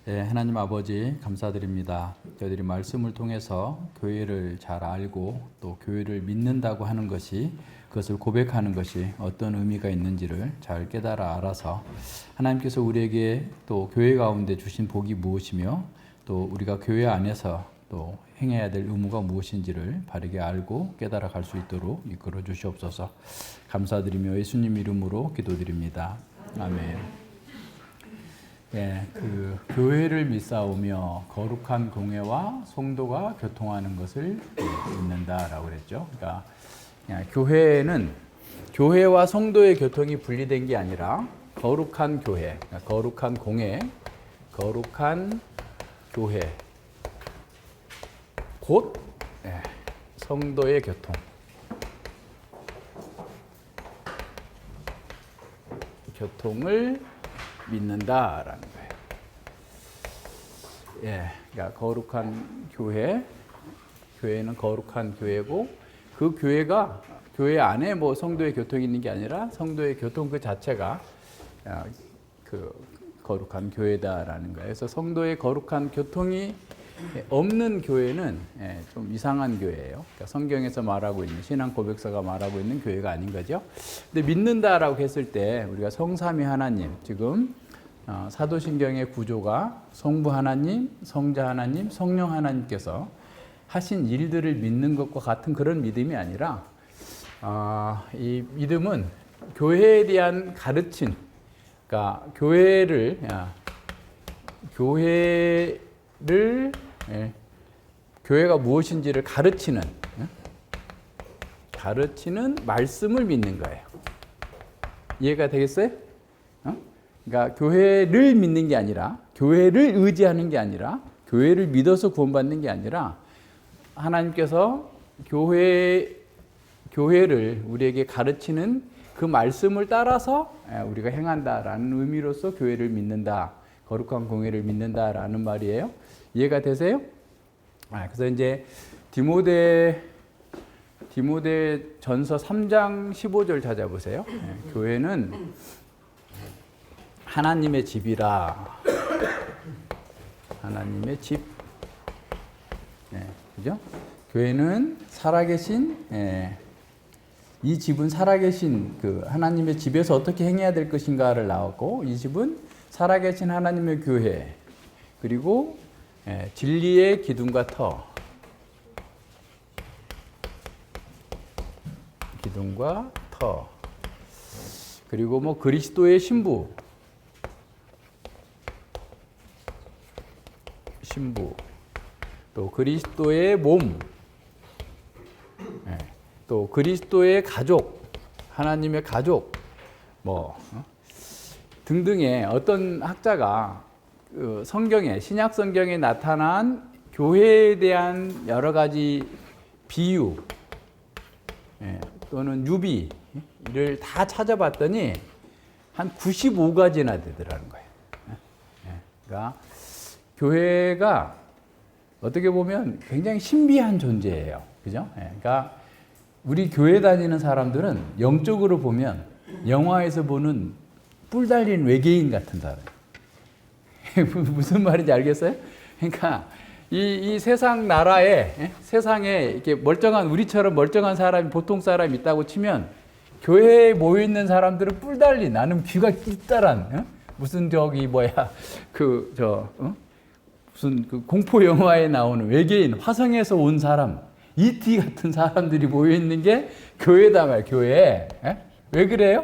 네, 하나님 아버지 감사드립니다. 저희들이 말씀을 통해서 교회를 잘 알고 또 교회를 믿는다고 하는 것이, 그것을 고백하는 것이 어떤 의미가 있는지를 잘 깨달아 알아서 하나님께서 우리에게 또 교회 가운데 주신 복이 무엇이며 또 우리가 교회 안에서 또 행해야 될 의무가 무엇인지를 바르게 알고 깨달아 갈 수 있도록 이끌어 주시옵소서. 감사드리며 예수님 이름으로 기도드립니다. 아멘. 예, 교회를 믿사오며 거룩한 공회와 성도가 교통하는 것을 믿는다라고 그랬죠. 그러니까 교회는 교회와 성도의 교통이 분리된 게 아니라 거룩한 교회, 거룩한 공회, 거룩한 교회, 곧 성도의 교통. 교통을 믿는다라는 거예요. 예, 그러니까 거룩한 교회, 교회는 거룩한 교회고 그 교회가 교회 안에 뭐 성도의 교통이 있는 게 아니라 성도의 교통 그 자체가 그 거룩한 교회다라는 거예요. 그래서 성도의 거룩한 교통이 없는 교회는 좀 이상한 교회예요. 그러니까 성경에서 말하고 있는 신앙 고백서가 말하고 있는 교회가 아닌 거죠. 근데 믿는다라고 했을 때 우리가 성삼위 하나님, 지금 사도신경의 구조가 성부 하나님, 성자 하나님, 성령 하나님께서 하신 일들을 믿는 것과 같은 그런 믿음이 아니라 이 믿음은 교회에 대한 가르침, 그러니까 교회가 무엇인지를 가르치는 말씀을 믿는 거예요. 이해가 되겠어요? 그러니까 교회를 믿는 게 아니라, 교회를 의지하는 게 아니라, 교회를 믿어서 구원받는 게 아니라 하나님께서 교회를 우리에게 가르치는 그 말씀을 따라서 우리가 행한다라는 의미로서 교회를 믿는다, 거룩한 공회를 믿는다라는 말이에요. 이해가 되세요? 그래서 이제 디모데전서 3장 15절 찾아보세요. 교회는 하나님의 집이라. 하나님의 집. 그죠? 교회는 살아계신, 이 집은 살아계신 그 하나님의 집에서 어떻게 행해야 될 것인가를 나왔고, 이 집은 살아계신 하나님의 교회, 그리고 진리의 기둥과 터, 기둥과 터, 그리고 뭐 그리스도의 신부, 또 그리스도의 몸, 또 그리스도의 가족, 하나님의 가족, 뭐 등등의 어떤 학자가 성경에, 신약 성경에 나타난 교회에 대한 여러 가지 비유 또는 유비를 다 찾아봤더니 한 95가지나 되더라는 거예요. 그러니까 교회가 어떻게 보면 굉장히 신비한 존재예요. 그죠? 그러니까 우리 교회 다니는 사람들은 영적으로 보면 영화에서 보는 뿔 달린 외계인 같은 사람. 무슨 말인지 알겠어요? 그러니까 이 세상 나라에, 세상에 이렇게 멀쩡한, 우리처럼 멀쩡한 사람이, 보통 사람이 있다고 치면 교회에 모여 있는 사람들은 뿔 달린, 나는 귀가 깃달한, 무슨 무슨 그 공포 영화에 나오는 외계인, 화성에서 온 사람, E.T. 같은 사람들이 모여 있는 게 교회다 말, 교회. 왜 그래요?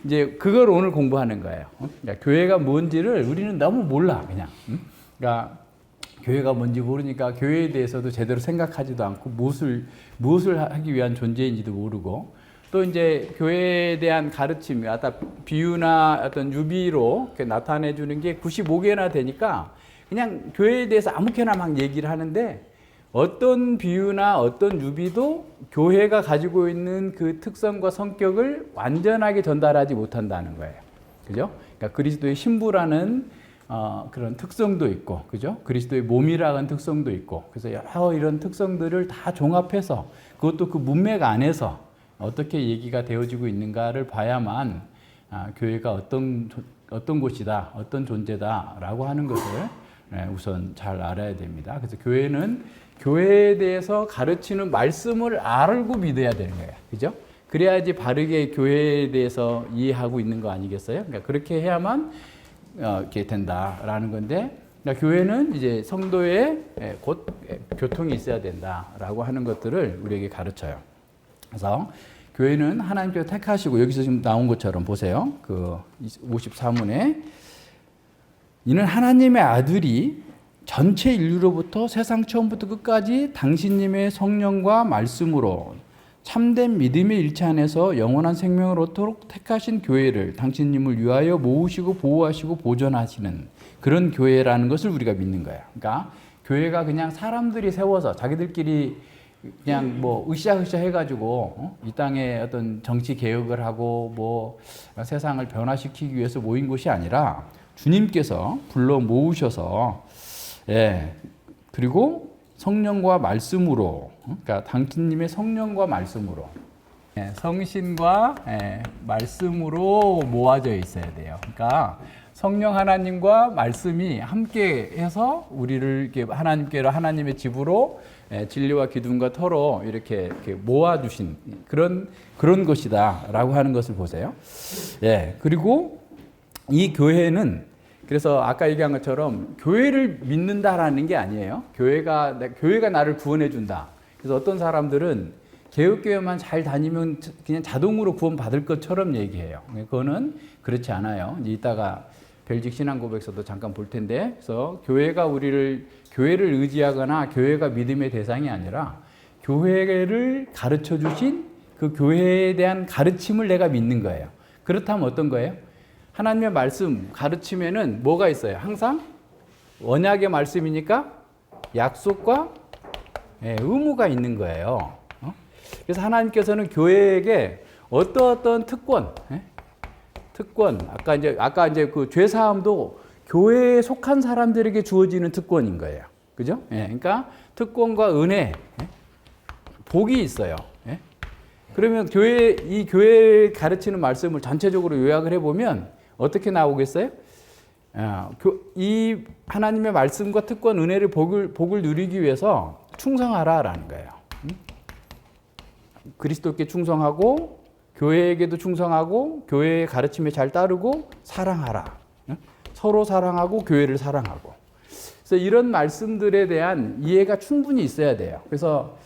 이제 그걸 오늘 공부하는 거예요. 그러니까 교회가 뭔지를 우리는 너무 몰라, 그냥. 그러니까 교회가 뭔지 모르니까 교회에 대해서도 제대로 생각하지도 않고 무엇을 하기 위한 존재인지도 모르고, 또 이제 교회에 대한 가르침, 아까 비유나 어떤 유비로 나타내 주는 게 95개나 되니까 그냥 교회에 대해서 아무렇게나 막 얘기를 하는데, 어떤 비유나 어떤 유비도 교회가 가지고 있는 그 특성과 성격을 완전하게 전달하지 못한다는 거예요. 그죠? 그러니까 그리스도의 신부라는 그런 특성도 있고, 그죠? 그리스도의 몸이라는 특성도 있고, 그래서 여러 이런 특성들을 다 종합해서 그것도 그 문맥 안에서 어떻게 얘기가 되어지고 있는가를 봐야만 교회가 어떤 어떤 곳이다, 어떤 존재다라고 하는 것을 우선 잘 알아야 됩니다. 그래서 교회는 교회에 대해서 가르치는 말씀을 알고 믿어야 되는 거예요. 그죠? 그래야지 바르게 교회에 대해서 이해하고 있는 거 아니겠어요? 그러니까 그렇게 해야만 이렇게 된다라는 건데, 그러니까 교회는 이제 성도의 곧 교통이 있어야 된다라고 하는 것들을 우리에게 가르쳐요. 그래서 교회는 하나님께서 택하시고, 여기서 지금 나온 것처럼 보세요. 그 54문에 이는 하나님의 아들이 전체 인류로부터 세상 처음부터 끝까지 당신님의 성령과 말씀으로 참된 믿음의 일체 안에서 영원한 생명을 얻도록 택하신 교회를 당신님을 위하여 모으시고 보호하시고 보존하시는 그런 교회라는 것을 우리가 믿는 거예요. 그러니까 교회가 그냥 사람들이 세워서 자기들끼리 그냥 뭐 으쌰으쌰 해가지고 이 땅에 어떤 정치 개혁을 하고 뭐 세상을 변화시키기 위해서 모인 곳이 아니라 주님께서 불러 모으셔서, 그리고 성령과 말씀으로, 그러니까 당신님의 성령과 말씀으로, 성신과 말씀으로 모아져 있어야 돼요. 그러니까 성령 하나님과 말씀이 함께 해서 우리를 이렇게 하나님께로, 하나님의 집으로 진리와 기둥과 터로 이렇게 모아주신 그런 것이다라고 하는 것을 보세요. 그리고 이 교회는, 그래서 아까 얘기한 것처럼 교회를 믿는다라는 게 아니에요. 교회가 나를 구원해 준다. 그래서 어떤 사람들은 개혁교회만 잘 다니면 그냥 자동으로 구원받을 것처럼 얘기해요. 그거는 그렇지 않아요. 이제 이따가 벨직 신앙고백서도 잠깐 볼 텐데, 그래서 교회가 교회를 의지하거나 교회가 믿음의 대상이 아니라 교회를 가르쳐 주신 그 교회에 대한 가르침을 내가 믿는 거예요. 그렇다면 어떤 거예요? 하나님의 말씀 가르치면은 뭐가 있어요? 항상 언약의 말씀이니까 약속과 의무가 있는 거예요. 그래서 하나님께서는 교회에게 어떤 특권, 아까 이제 그 죄 사함도 교회에 속한 사람들에게 주어지는 특권인 거예요. 그죠? 그러니까 특권과 은혜, 복이 있어요. 그러면 이 교회 가르치는 말씀을 전체적으로 요약을 해보면 어떻게 나오겠어요? 이 하나님의 말씀과 특권, 은혜를 복을 누리기 위해서 충성하라라는 거예요. 그리스도께 충성하고 교회에게도 충성하고 교회의 가르침에 잘 따르고 사랑하라. 서로 사랑하고 교회를 사랑하고. 그래서 이런 말씀들에 대한 이해가 충분히 있어야 돼요. 그래서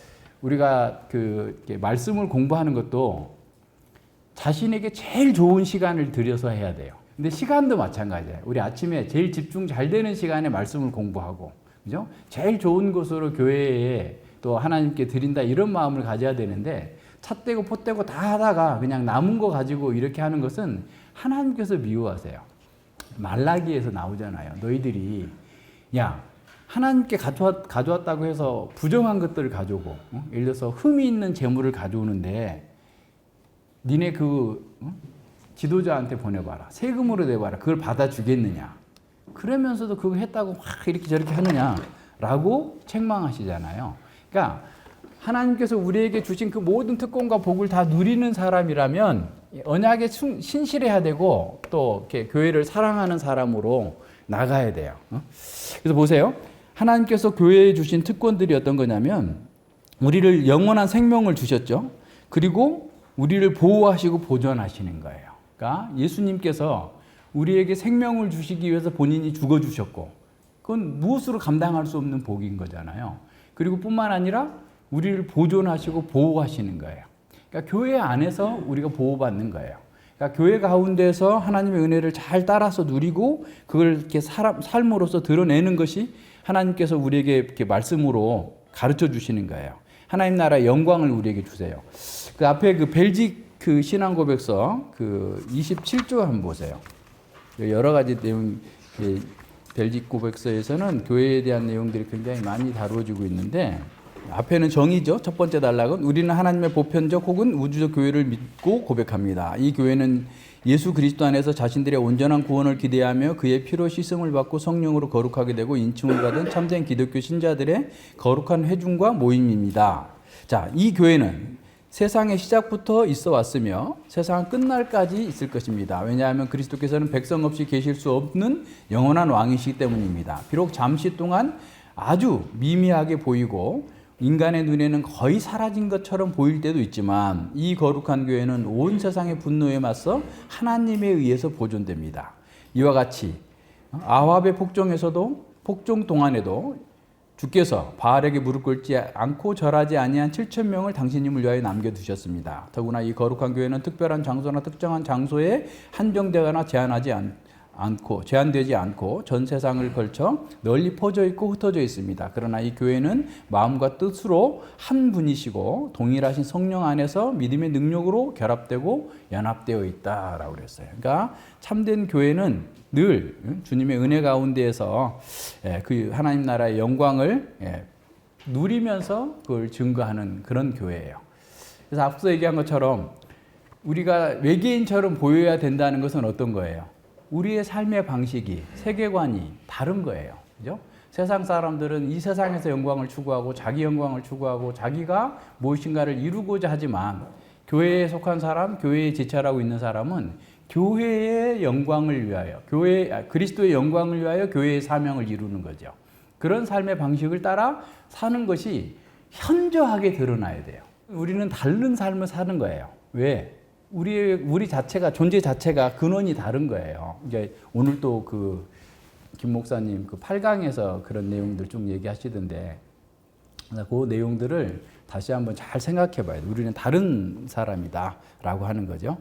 우리가 말씀을 공부하는 것도 자신에게 제일 좋은 시간을 들여서 해야 돼요. 근데 시간도 마찬가지예요. 우리 아침에 제일 집중 잘 되는 시간에 말씀을 공부하고, 그죠? 제일 좋은 곳으로 교회에 또 하나님께 드린다 이런 마음을 가져야 되는데, 찻대고 포대고 다 하다가 그냥 남은 거 가지고 이렇게 하는 것은 하나님께서 미워하세요. 말라기에서 나오잖아요. 너희들이 하나님께 가져왔다고 해서 부정한 것들을 가져오고, 예를 들어서 흠이 있는 재물을 가져오는데 니네 지도자한테 보내봐라. 세금으로 내봐라. 그걸 받아주겠느냐. 그러면서도 그거 했다고 막 이렇게 저렇게 하느냐라고 책망하시잖아요. 그러니까 하나님께서 우리에게 주신 그 모든 특권과 복을 다 누리는 사람이라면 언약에 신실해야 되고 또 이렇게 교회를 사랑하는 사람으로 나가야 돼요. 그래서 보세요. 하나님께서 교회에 주신 특권들이 어떤 거냐면 우리를 영원한 생명을 주셨죠. 그리고 우리를 보호하시고 보존하시는 거예요. 그러니까 예수님께서 우리에게 생명을 주시기 위해서 본인이 죽어주셨고, 그건 무엇으로 감당할 수 없는 복인 거잖아요. 그리고 뿐만 아니라 우리를 보존하시고 보호하시는 거예요. 그러니까 교회 안에서 우리가 보호받는 거예요. 그러니까 교회 가운데서 하나님의 은혜를 잘 따라서 누리고 그걸 이렇게 삶으로서 드러내는 것이 하나님께서 우리에게 이렇게 말씀으로 가르쳐 주시는 거예요. 하나님 나라의 영광을 우리에게 주세요. 그 앞에 벨직 신앙고백서 27조 한번 보세요. 여러 가지 내용, 벨직 고백서에서는 교회에 대한 내용들이 굉장히 많이 다루어지고 있는데, 앞에는 정의죠. 첫 번째 단락은 우리는 하나님의 보편적 혹은 우주적 교회를 믿고 고백합니다. 이 교회는 예수 그리스도 안에서 자신들의 온전한 구원을 기대하며 그의 피로 씻음을 받고 성령으로 거룩하게 되고 인침을 받은 참된 기독교 신자들의 거룩한 회중과 모임입니다. 자, 이 교회는 세상의 시작부터 있어 왔으며 세상은 끝날까지 있을 것입니다. 왜냐하면 그리스도께서는 백성 없이 계실 수 없는 영원한 왕이시기 때문입니다. 비록 잠시 동안 아주 미미하게 보이고 인간의 눈에는 거의 사라진 것처럼 보일 때도 있지만 이 거룩한 교회는 온 세상의 분노에 맞서 하나님에 의해서 보존됩니다. 이와 같이 아합의 폭정 동안에도 주께서 바알에게 무릎 꿇지 않고 절하지 아니한 7천 명을 당신님을 위하여 남겨두셨습니다. 더구나 이 거룩한 교회는 특별한 장소나 특정한 장소에 한정되거나 제한되지 않고 전 세상을 걸쳐 널리 퍼져 있고 흩어져 있습니다. 그러나 이 교회는 마음과 뜻으로 한 분이시고 동일하신 성령 안에서 믿음의 능력으로 결합되고 연합되어 있다라고 그랬어요. 그러니까 참된 교회는 늘 주님의 은혜 가운데에서 그 하나님 나라의 영광을 누리면서 그걸 증거하는 그런 교회예요. 그래서 앞서 얘기한 것처럼 우리가 외계인처럼 보여야 된다는 것은 어떤 거예요? 우리의 삶의 방식이, 세계관이 다른 거예요. 그죠? 세상 사람들은 이 세상에서 영광을 추구하고 자기 영광을 추구하고 자기가 무엇인가를 이루고자 하지만 교회에 속한 사람, 교회에 지체하고 있는 사람은 교회의 영광을 위하여, 그리스도의 영광을 위하여 교회의 사명을 이루는 거죠. 그런 삶의 방식을 따라 사는 것이 현저하게 드러나야 돼요. 우리는 다른 삶을 사는 거예요. 왜? 우리 자체가, 존재 자체가 근원이 다른 거예요. 이제 오늘 또 김 목사님 8강에서 그런 내용들 좀 얘기하시던데, 그 내용들을 다시 한번 잘 생각해 봐야 돼요. 우리는 다른 사람이다 라고 하는 거죠.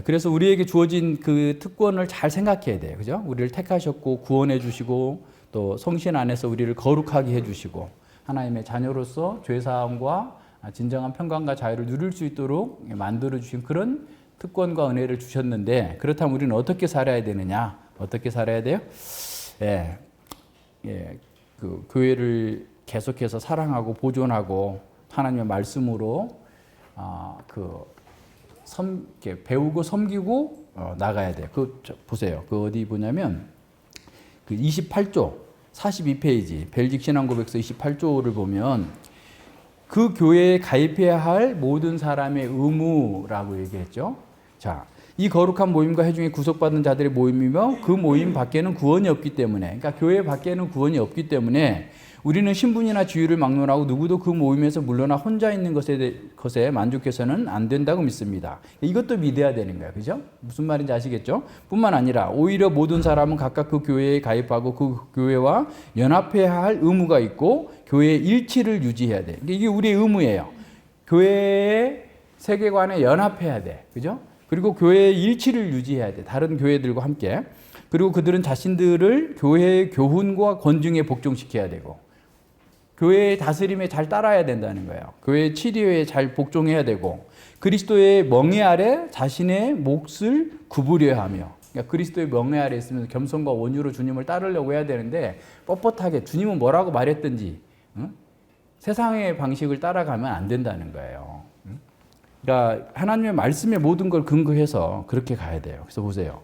그래서 우리에게 주어진 그 특권을 잘 생각해야 돼요. 그죠? 우리를 택하셨고 구원해 주시고 또 성신 안에서 우리를 거룩하게 해 주시고 하나님의 자녀로서 죄사함과 진정한 평강과 자유를 누릴 수 있도록 만들어 주신 그런 특권과 은혜를 주셨는데, 그렇다면 우리는 어떻게 살아야 되느냐? 어떻게 살아야 돼요? 그 교회를 계속해서 사랑하고 보존하고 하나님의 말씀으로 배우고 섬기고 나가야 돼요. 보세요. 어디 보냐면 28조 42페이지 벨직 신앙고백서 28조를 보면 그 교회에 가입해야 할 모든 사람의 의무라고 얘기했죠. 자, 이 거룩한 모임과 회중에 구속받은 자들의 모임이며 그 모임 밖에는 구원이 없기 때문에, 그러니까 교회 밖에는 구원이 없기 때문에 우리는 신분이나 지위를 막론하고 누구도 그 모임에서 물러나 혼자 있는 것에 만족해서는 안 된다고 믿습니다. 이것도 믿어야 되는 거예요. 그죠? 무슨 말인지 아시겠죠? 뿐만 아니라 오히려 모든 사람은 각각 그 교회에 가입하고 그 교회와 연합해야 할 의무가 있고 교회의 일치를 유지해야 돼. 이게 우리의 의무예요. 교회의 세계관에 연합해야 돼. 그죠? 그리고 교회의 일치를 유지해야 돼. 다른 교회들과 함께. 그리고 그들은 자신들을 교회의 교훈과 권징에 복종시켜야 되고 교회의 다스림에 잘 따라야 된다는 거예요. 교회의 치료에 잘 복종해야 되고 그리스도의 멍에 아래 자신의 몫을 구부려야 하며, 그러니까 그리스도의 멍에 아래 있으면서 겸손과 온유로 주님을 따르려고 해야 되는데 뻣뻣하게 주님은 뭐라고 말했든지 세상의 방식을 따라가면 안 된다는 거예요. 그러니까 하나님의 말씀에 모든 걸 근거해서 그렇게 가야 돼요. 그래서 보세요.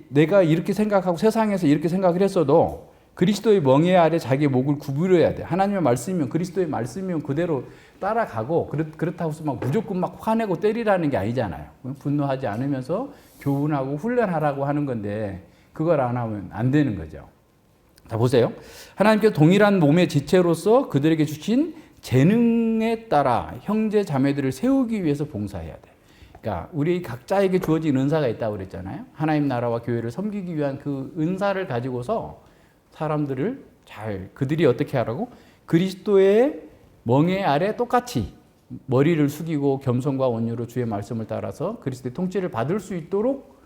내가 이렇게 생각하고 세상에서 이렇게 생각을 했어도 그리스도의 멍에 아래 자기의 목을 구부려야 돼. 하나님의 말씀이면, 그리스도의 말씀이면 그대로 따라가고, 그렇다고 해서 무조건 화내고 때리라는 게 아니잖아요. 분노하지 않으면서 교훈하고 훈련하라고 하는 건데 그걸 안 하면 안 되는 거죠. 자, 보세요. 하나님께서 동일한 몸의 지체로서 그들에게 주신 재능에 따라 형제 자매들을 세우기 위해서 봉사해야 돼. 그러니까 우리 각자에게 주어진 은사가 있다고 그랬잖아요. 하나님 나라와 교회를 섬기기 위한 그 은사를 가지고서 사람들을 그들이 어떻게 하라고? 그리스도의 멍에 아래 똑같이 머리를 숙이고 겸손과 온유로 주의 말씀을 따라서 그리스도의 통치를 받을 수 있도록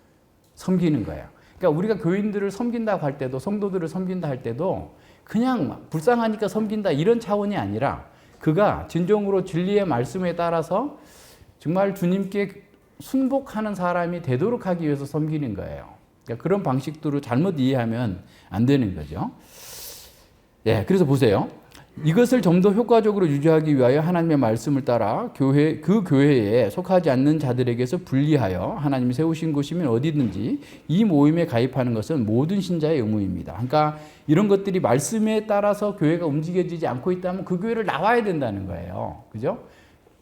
섬기는 거예요. 그러니까 우리가 교인들을 섬긴다고 할 때도, 성도들을 섬긴다 할 때도 그냥 불쌍하니까 섬긴다 이런 차원이 아니라 그가 진정으로 진리의 말씀에 따라서 정말 주님께 순복하는 사람이 되도록 하기 위해서 섬기는 거예요. 그러니까 그런 방식들을 잘못 이해하면 안 되는 거죠. 그래서 보세요. 이것을 좀 더 효과적으로 유지하기 위하여 하나님의 말씀을 따라 그 교회에 속하지 않는 자들에게서 분리하여 하나님이 세우신 곳이면 어디든지 이 모임에 가입하는 것은 모든 신자의 의무입니다. 그러니까 이런 것들이 말씀에 따라서 교회가 움직여지지 않고 있다면 그 교회를 나와야 된다는 거예요. 그죠?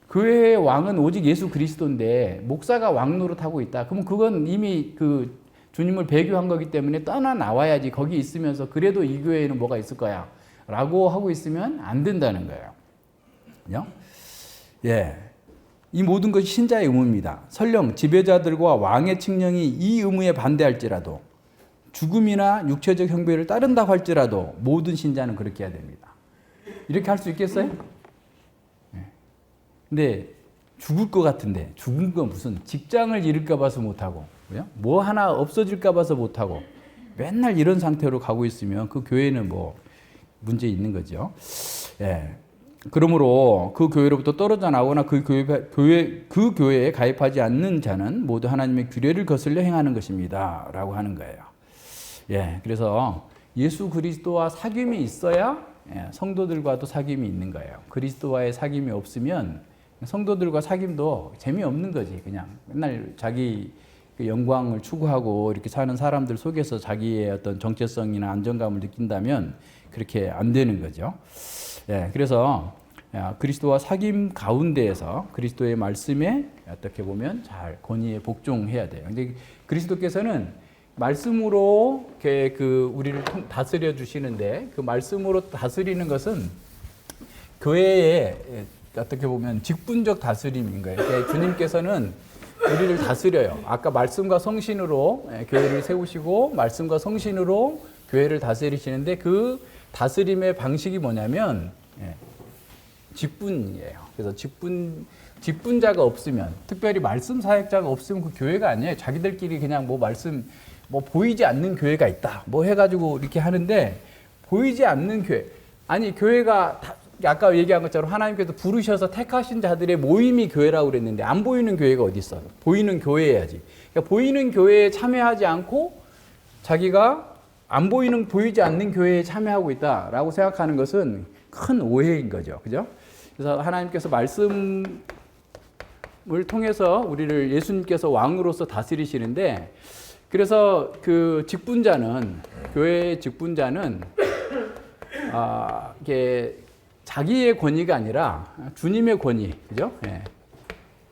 교회의 왕은 오직 예수 그리스도인데 목사가 왕 노릇하고 있다. 그러면 그건 이미 그 주님을 배교한 거기 때문에 떠나 나와야지. 거기 있으면서 그래도 이 교회에는 뭐가 있을 거야 라고 하고 있으면 안 된다는 거예요. 그죠? 예. 이 모든 것이 신자의 의무입니다. 설령 지배자들과 왕의 칙령이 이 의무에 반대할지라도, 죽음이나 육체적 형벌을 따른다고 할지라도 모든 신자는 그렇게 해야 됩니다. 이렇게 할 수 있겠어요? 근데 죽을 것 같은데, 죽은 건 무슨 직장을 잃을까 봐서 못하고, 그죠? 뭐 하나 없어질까 봐서 못하고, 맨날 이런 상태로 가고 있으면 그 교회는 뭐 문제 있는 거죠. 예. 그러므로 그 교회로부터 떨어져 나오거나 그 교회에 가입하지 않는 자는 모두 하나님의 규례를 거슬려 행하는 것입니다. 라고 하는 거예요. 예. 그래서 예수 그리스도와 사귐이 있어야 성도들과도 사귐이 있는 거예요. 그리스도와의 사귐이 없으면 성도들과 사귐도 재미없는 거지. 그냥 맨날 자기 영광을 추구하고 이렇게 사는 사람들 속에서 자기의 어떤 정체성이나 안정감을 느낀다면 그렇게 안 되는 거죠. 예, 그래서 그리스도와 사귐 가운데에서 그리스도의 말씀에 어떻게 보면 잘 권위에 복종해야 돼요. 근데 그리스도께서는 말씀으로 우리를 다스려 주시는데, 그 말씀으로 다스리는 것은 교회의 어떻게 보면 직분적 다스림인 거예요. 그러니까 주님께서는 우리를 다스려요. 아까 말씀과 성신으로 교회를 세우시고 말씀과 성신으로 교회를 다스리시는데, 그 다스림의 방식이 뭐냐면 직분이에요. 그래서 직분자가 없으면, 특별히 말씀 사역자가 없으면 그 교회가 아니에요. 자기들끼리 그냥 뭐 말씀 뭐 보이지 않는 교회가 있다 뭐 해가지고 이렇게 하는데, 보이지 않는 교회, 아니 교회가 아까 얘기한 것처럼 하나님께서 부르셔서 택하신 자들의 모임이 교회라고 그랬는데, 안 보이는 교회가 어디 있어? 보이는 교회여야지. 그러니까 보이는 교회에 참여하지 않고 자기가 안 보이는, 보이지 않는 교회에 참여하고 있다라고 생각하는 것은 큰 오해인 거죠. 그죠? 그래서 하나님께서 말씀을 통해서 우리를 예수님께서 왕으로서 다스리시는데, 그래서 그 직분자는, 교회의 직분자는 이게 자기의 권위가 아니라 주님의 권위, 그죠? 예.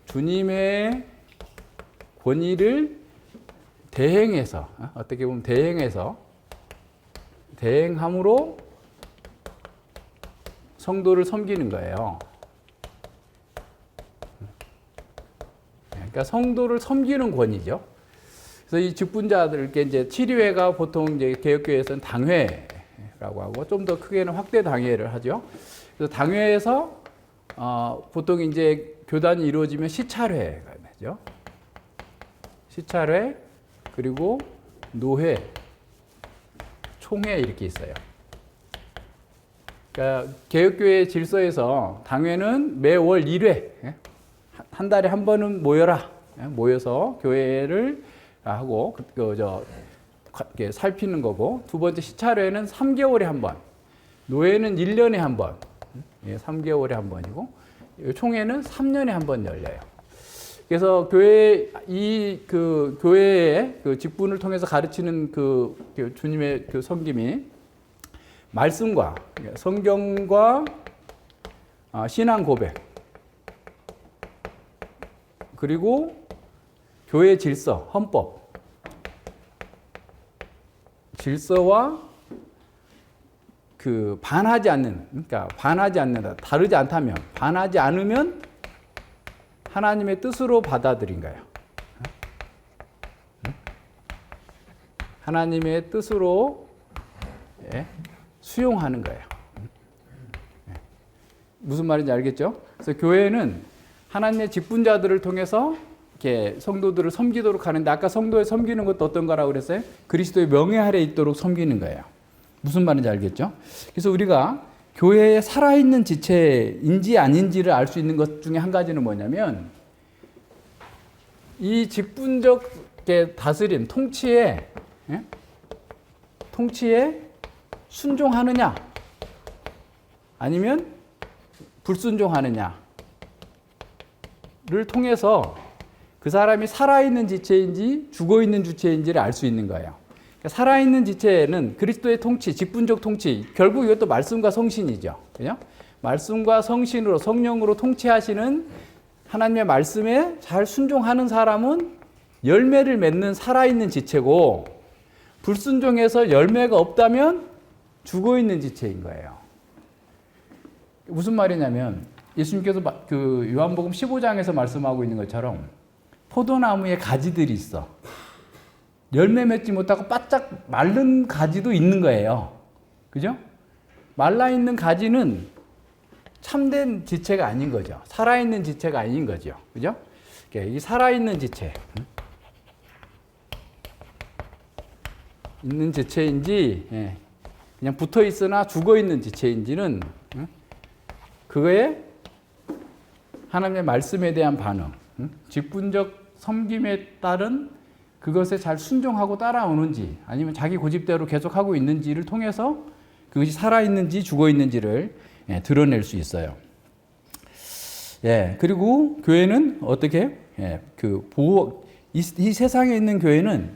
주님의 권위를 대행해서, 어떻게 보면 대행함으로 성도를 섬기는 거예요. 그러니까 성도를 섬기는 권위죠. 그래서 이 직분자들께 이제 치리회가 보통 이제 개혁교회에서는 당회라고 하고, 좀 더 크게는 확대 당회를 하죠. 그래서 당회에서 보통 이제 교단이 이루어지면 시찰회가 되죠. 시찰회, 그리고 노회, 총회 이렇게 있어요. 그러니까 개혁교회 질서에서 당회는 매월 1회, 한 달에 한 번은 모여라, 모여서 교회를 하고 살피는 거고, 두 번째 시찰회는 3개월에 한 번, 노회는 1년에 한 번, 3개월에 한 번이고, 총회는 3년에 한 번 열려요. 그래서 교회의 그 직분을 통해서 가르치는 그 주님의 그 섬김이 말씀과 성경과 신앙 고백, 그리고 교회 질서, 헌법, 질서와 그 반하지 않는, 그러니까 반하지 않는다, 다르지 않다면, 반하지 않으면 하나님의 뜻으로 받아들인 거예요. 하나님의 뜻으로 수용하는 거예요. 무슨 말인지 알겠죠? 그래서 교회는 하나님의 직분자들을 통해서 이렇게 성도들을 섬기도록 하는데, 아까 성도의 섬기는 것도 어떤 거라고 그랬어요? 그리스도의 명예 아래 있도록 섬기는 거예요. 무슨 말인지 알겠죠? 그래서 우리가 교회에 살아있는 지체인지 아닌지를 알 수 있는 것 중에 한 가지는 뭐냐면, 이 직분적 다스림, 통치에 순종하느냐 아니면 불순종하느냐를 통해서 그 사람이 살아있는 지체인지 죽어있는 주체인지를 알 수 있는 거예요. 그러니까 살아있는 지체는 그리스도의 통치, 직분적 통치, 결국 이것도 말씀과 성신이죠. 그죠? 말씀과 성신으로, 성령으로 통치하시는 하나님의 말씀에 잘 순종하는 사람은 열매를 맺는 살아있는 지체고, 불순종해서 열매가 없다면 죽어있는 지체인 거예요. 무슨 말이냐면 예수님께서 그 요한복음 15장에서 말씀하고 있는 것처럼 포도나무에 가지들이 있어. 열매 맺지 못하고 바짝 마른 가지도 있는 거예요. 그죠? 말라있는 가지는 참된 지체가 아닌 거죠. 살아있는 지체가 아닌 거죠. 그죠? 이 살아있는 지체. 있는 지체인지, 그냥 붙어 있으나 죽어 있는 지체인지는, 그거에 하나님의 말씀에 대한 반응, 직분적 섬김에 따른 그것에 잘 순종하고 따라오는지, 아니면 자기 고집대로 계속하고 있는지를 통해서 그것이 살아있는지 죽어 있는지를 드러낼 수 있어요. 그리고 교회는 어떻게? 이 세상에 있는 교회는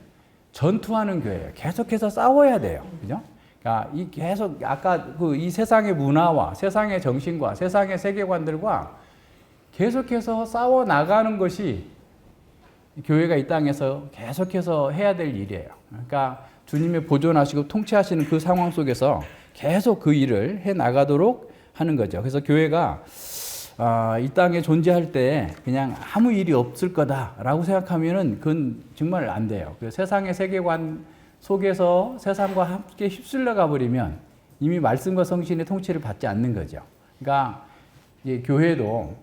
전투하는 교회예요. 계속해서 싸워야 돼요. 그죠? 그러니까 계속 아까 이 세상의 문화와 세상의 정신과 세상의 세계관들과 계속해서 싸워 나가는 것이 교회가 이 땅에서 계속해서 해야 될 일이에요. 그러니까 주님의 보존하시고 통치하시는 그 상황 속에서 계속 그 일을 해 나가도록 하는 거죠. 그래서 교회가 이 땅에 존재할 때 그냥 아무 일이 없을 거다라고 생각하면은 그건 정말 안 돼요. 그 세상의 세계관 속에서 세상과 함께 휩쓸려 가버리면 이미 말씀과 성신의 통치를 받지 않는 거죠. 그러니까 이제 교회도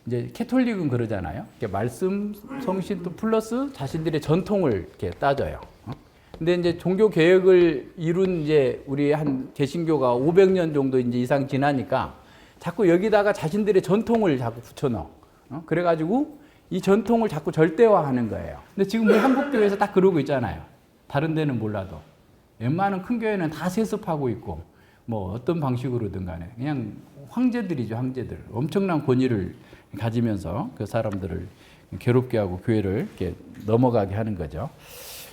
이제 캐톨릭은 그러잖아요. 말씀, 성신 또 플러스 자신들의 전통을 이렇게 따져요. 근데 이제 종교 개혁을 이룬 이제 우리 한 개신교가 500년 정도 이제 이상 지나니까 자꾸 여기다가 자신들의 전통을 자꾸 붙여넣어. 그래가지고 이 전통을 자꾸 절대화하는 거예요. 근데 지금 우리 한국교회에서 딱 그러고 있잖아요. 다른 데는 몰라도. 웬만한 큰 교회는 다 세습하고 있고, 뭐 어떤 방식으로든 간에. 그냥 황제들이죠, 황제들. 엄청난 권위를 가지면서 그 사람들을 괴롭게 하고 교회를 이렇게 넘어가게 하는 거죠.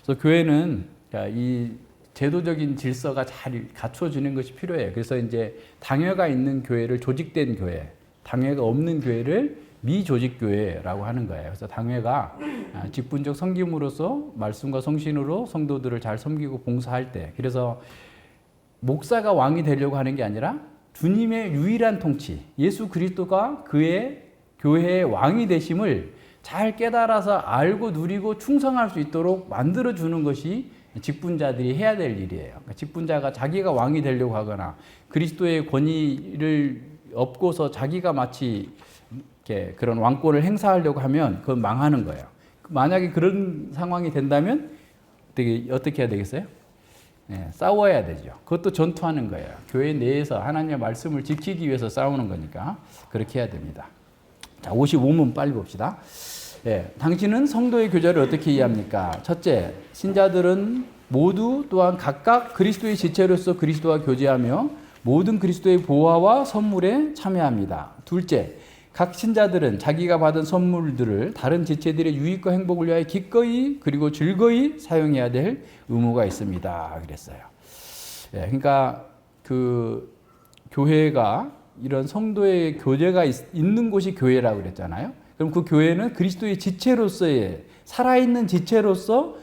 그래서 교회는 이 제도적인 질서가 잘 갖춰지는 것이 필요해요. 그래서 이제 당회가 있는 교회를 조직된 교회, 당회가 없는 교회를 미조직교회라고 하는 거예요. 그래서 당회가 직분적 섬김으로써 말씀과 성신으로 성도들을 잘 섬기고 봉사할 때, 그래서 목사가 왕이 되려고 하는 게 아니라 주님의 유일한 통치, 예수 그리스도가 그의 교회의 왕이 되심을 잘 깨달아서 알고 누리고 충성할 수 있도록 만들어주는 것이 직분자들이 해야 될 일이에요. 그러니까 직분자가 자기가 왕이 되려고 하거나 그리스도의 권위를 업고서 자기가 마치 이렇게 그런 왕권을 행사하려고 하면 그건 망하는 거예요. 만약에 그런 상황이 된다면 어떻게 해야 되겠어요? 싸워야 되죠. 그것도 전투하는 거예요. 교회 내에서 하나님의 말씀을 지키기 위해서 싸우는 거니까 그렇게 해야 됩니다. 자, 55문 빨리 봅시다. 당신은 성도의 교제를 어떻게 이해합니까? 첫째, 신자들은 모두 또한 각각 그리스도의 지체로서 그리스도와 교제하며 모든 그리스도의 보화와 선물에 참여합니다. 둘째, 각 신자들은 자기가 받은 선물들을 다른 지체들의 유익과 행복을 위하여 기꺼이 그리고 즐거이 사용해야 될 의무가 있습니다. 그랬어요. 그러니까 그 교회가 이런 성도의 교제가 있는 곳이 교회라고 그랬잖아요. 그럼 그 교회는 그리스도의 지체로서의 살아있는 지체로서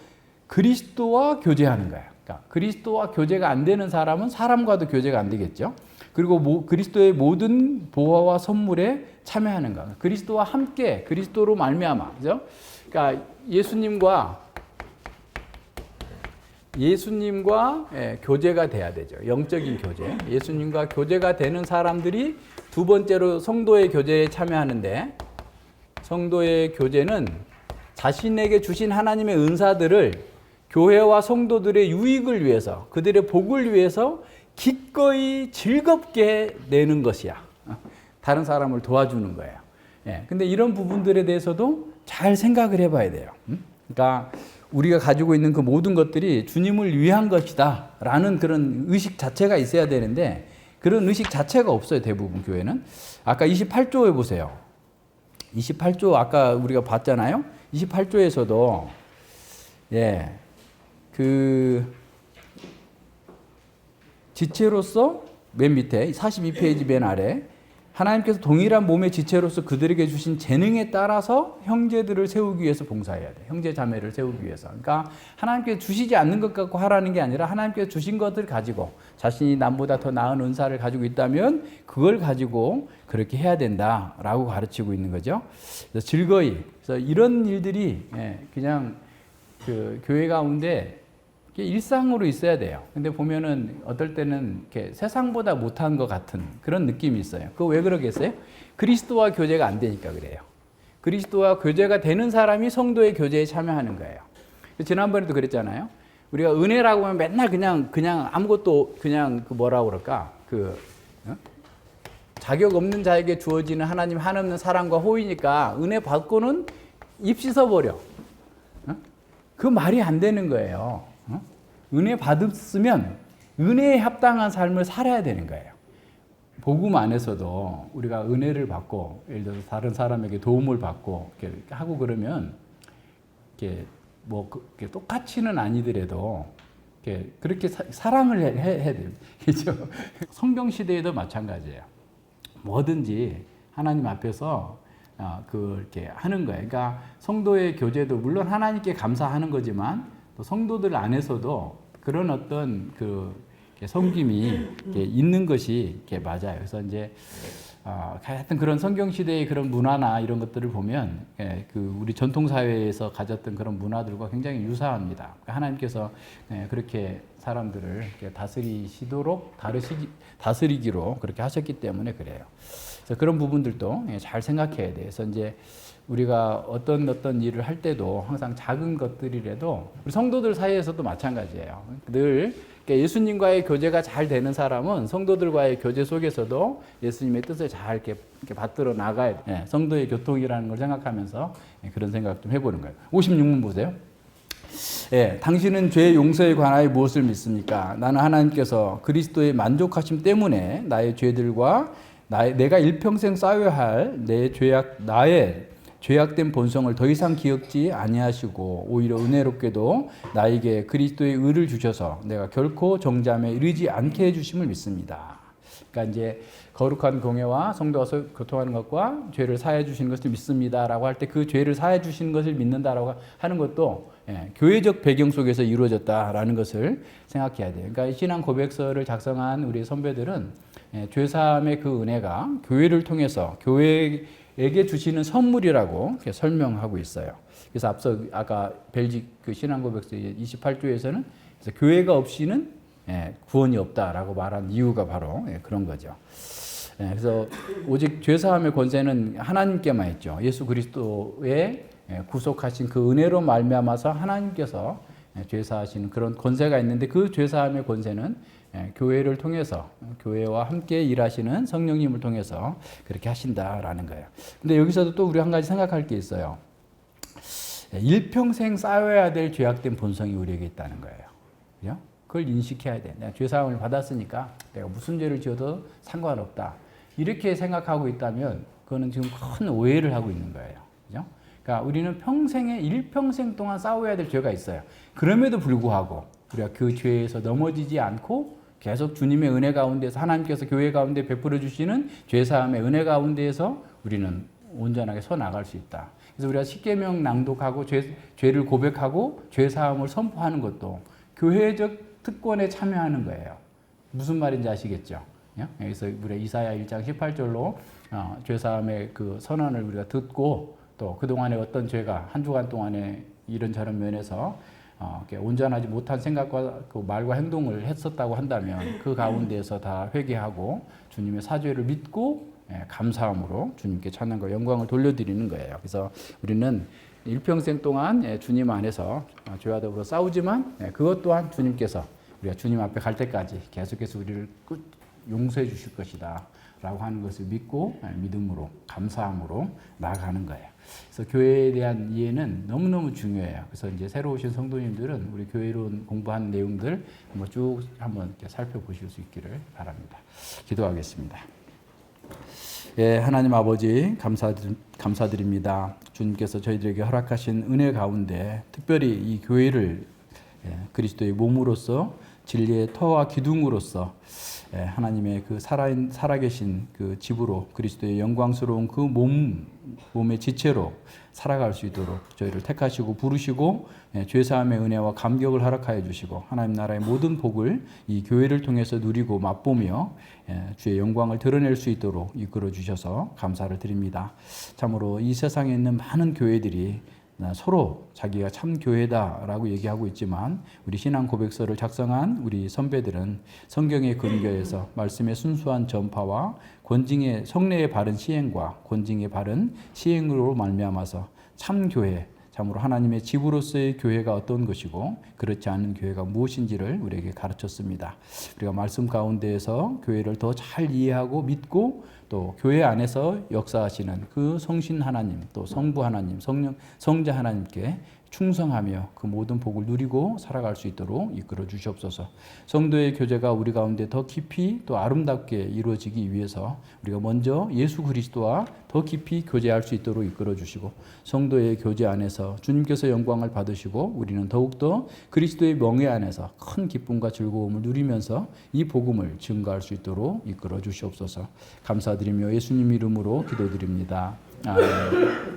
그리스도와 교제하는 거예요. 그러니까 그리스도와 교제가 안 되는 사람은 사람과도 교제가 안 되겠죠. 그리고 그리스도의 모든 보화와 선물에 참여하는 거. 그리스도와 함께 그리스도로 말미암아, 그죠? 그러니까 예수님과 교제가 돼야 되죠. 영적인 교제. 예수님과 교제가 되는 사람들이 두 번째로 성도의 교제에 참여하는데, 성도의 교제는 자신에게 주신 하나님의 은사들을 교회와 성도들의 유익을 위해서, 그들의 복을 위해서 기꺼이 즐겁게 내는 것이야. 다른 사람을 도와주는 거예요. 근데 이런 부분들에 대해서도 잘 생각을 해봐야 돼요. 그러니까 우리가 가지고 있는 그 모든 것들이 주님을 위한 것이다 라는 그런 의식 자체가 있어야 되는데, 그런 의식 자체가 없어요. 대부분 교회는. 아까 28조에 보세요. 28조 아까 우리가 봤잖아요. 28조에서도 그 지체로서 맨 밑에 42페이지 맨 아래 하나님께서 동일한 몸의 지체로서 그들에게 주신 재능에 따라서 형제들을 세우기 위해서 봉사해야 돼. 형제 자매를 세우기 위해서. 그러니까 하나님께서 주시지 않는 것 갖고 하라는 게 아니라 하나님께서 주신 것을 가지고 자신이 남보다 더 나은 은사를 가지고 있다면 그걸 가지고 그렇게 해야 된다라고 가르치고 있는 거죠. 그래서 즐거이. 그래서 이런 일들이 그냥 그 교회 가운데 일상으로 있어야 돼요. 근데 보면은 어떨 때는 이렇게 세상보다 못한 것 같은 그런 느낌이 있어요. 그거 왜 그러겠어요? 그리스도와 교제가 안 되니까 그래요. 그리스도와 교제가 되는 사람이 성도의 교제에 참여하는 거예요. 지난번에도 그랬잖아요. 우리가 은혜라고 하면 맨날 그냥 아무것도 그냥 그 뭐라고 그럴까? 자격 없는 자에게 주어지는 하나님 한없는 사랑과 호의니까 은혜 받고는 입 씻어버려. 그 말이 안 되는 거예요. 은혜 받았으면 은혜에 합당한 삶을 살아야 되는 거예요. 복음 안에서도 우리가 은혜를 받고 예를 들어서 다른 사람에게 도움을 받고 이렇게 하고 그러면 이렇게 뭐 똑같이는 아니더라도 이렇게 그렇게 사랑을 해야 돼요. 그렇죠? 성경 시대에도 마찬가지예요. 뭐든지 하나님 앞에서 이렇게 하는 거예요. 그러니까 성도의 교제도 물론 하나님께 감사하는 거지만 또 성도들 안에서도 그런 어떤 그 섬김이 있는 것이 맞아요. 그래서 이제 하여튼 그런 성경 시대의 그런 문화나 이런 것들을 보면 그 우리 전통 사회에서 가졌던 그런 문화들과 굉장히 유사합니다. 하나님께서 그렇게 사람들을 다스리시도록 다스리기로 그렇게 하셨기 때문에 그래요. 그래서 그런 부분들도 잘 생각해야 돼요. 그래서 이제 우리가 어떤 일을 할 때도 항상 작은 것들이라도 우리 성도들 사이에서도 마찬가지예요. 늘 예수님과의 교제가 잘 되는 사람은 성도들과의 교제 속에서도 예수님의 뜻을 잘 이렇게 받들어 나가야 돼. 성도의 교통이라는 걸 생각하면서 그런 생각 좀 해보는 거예요. 56문 보세요. 당신은 죄 용서에 관하여 무엇을 믿습니까? 나는 하나님께서 그리스도의 만족하심 때문에 나의 죄들과 내가 일평생 쌓여야 할 나의 죄악된 본성을 더 이상 기억지 아니하시고 오히려 은혜롭게도 나에게 그리스도의 의를 주셔서 내가 결코 정죄함에 이르지 않게 해주심을 믿습니다. 그러니까 이제 거룩한 공예와 성도와 교통하는 것과 죄를 사해 주시는 것을 믿습니다라고 할 때 그 죄를 사해 주시는 것을 믿는다라고 하는 것도 교회적 배경 속에서 이루어졌다라는 것을 생각해야 돼요. 그러니까 신앙 고백서를 작성한 우리 선배들은 죄 사함의 그 은혜가 교회를 통해서 교회에게 주시는 선물이라고 설명하고 있어요. 그래서 앞서 아까 벨직 그 신앙 고백서 28조에서는 교회가 없이는 구원이 없다라고 말한 이유가 바로 그런 거죠. 그래서 오직 죄사함의 권세는 하나님께만 있죠. 예수 그리스도의 구속하신 그 은혜로 말미암아서 하나님께서 죄사하시는 그런 권세가 있는데 그 죄사함의 권세는 교회를 통해서 교회와 함께 일하시는 성령님을 통해서 그렇게 하신다라는 거예요. 근데 여기서도 또 우리 한 가지 생각할 게 있어요. 일평생 쌓여야 될 죄악된 본성이 우리에게 있다는 거예요. 그죠? 그걸 인식해야 돼. 내가 죄사함을 받았으니까 내가 무슨 죄를 지어도 상관없다. 이렇게 생각하고 있다면 그거는 지금 큰 오해를 하고 있는 거예요. 그죠? 그러니까 우리는 일평생 동안 싸워야 될 죄가 있어요. 그럼에도 불구하고 우리가 그 죄에서 넘어지지 않고 계속 주님의 은혜 가운데서 하나님께서 교회 가운데 베풀어 주시는 죄사함의 은혜 가운데에서 우리는 온전하게 서 나갈 수 있다. 그래서 우리가 십계명 낭독하고 죄를 고백하고 죄사함을 선포하는 것도 교회적 특권에 참여하는 거예요. 무슨 말인지 아시겠죠? 여기서 우리 이사야 1장 18절로 죄사함의 그 선언을 우리가 듣고 또 그동안에 어떤 죄가 한 주간 동안에 이런저런 면에서 온전하지 못한 생각과 그 말과 행동을 했었다고 한다면 그 가운데에서 다 회개하고 주님의 사죄를 믿고 감사함으로 주님께 찬양과 영광을 돌려드리는 거예요. 그래서 우리는 일평생 동안 주님 안에서 죄와 더불어 싸우지만 그것 또한 주님께서 우리가 주님 앞에 갈 때까지 계속해서 우리를 용서해 주실 것이다 라고 하는 것을 믿고 믿음으로 감사함으로 나아가는 거예요. 그래서 교회에 대한 이해는 너무너무 중요해요. 그래서 이제 새로 오신 성도님들은 우리 교회론 공부한 내용들 한번 이렇게 살펴보실 수 있기를 바랍니다. 기도하겠습니다. 하나님 아버지 감사드립니다. 주님께서 저희들에게 허락하신 은혜 가운데 특별히 이 교회를 그리스도의 몸으로서 진리의 터와 기둥으로서 하나님의 그 살아계신 그 집으로 그리스도의 영광스러운 그 몸의 지체로 살아갈 수 있도록 저희를 택하시고 부르시고 죄사함의 은혜와 감격을 허락하여 주시고 하나님 나라의 모든 복을 이 교회를 통해서 누리고 맛보며 주의 영광을 드러낼 수 있도록 이끌어 주셔서 감사를 드립니다. 참으로 이 세상에 있는 많은 교회들이 서로 자기가 참 교회다라고 얘기하고 있지만 우리 신앙 고백서를 작성한 우리 선배들은 성경의 근거에서 말씀의 순수한 전파와 권징의 성례의 바른 시행과 권징의 바른 시행으로 말미암아서 참 교회, 참으로 하나님의 집으로서의 교회가 어떤 것이고 그렇지 않은 교회가 무엇인지를 우리에게 가르쳤습니다. 우리가 말씀 가운데에서 교회를 더 잘 이해하고 믿고 또 교회 안에서 역사하시는 그 성신 하나님, 또 성부 하나님, 성자 하나님께 충성하며 그 모든 복을 누리고 살아갈 수 있도록 이끌어 주시옵소서. 성도의 교제가 우리 가운데 더 깊이 또 아름답게 이루어지기 위해서 우리가 먼저 예수 그리스도와 더 깊이 교제할 수 있도록 이끌어 주시고 성도의 교제 안에서 주님께서 영광을 받으시고 우리는 더욱더 그리스도의 명예 안에서 큰 기쁨과 즐거움을 누리면서 이 복음을 증거할 수 있도록 이끌어 주시옵소서. 감사드리며 예수님 이름으로 기도드립니다. 아멘.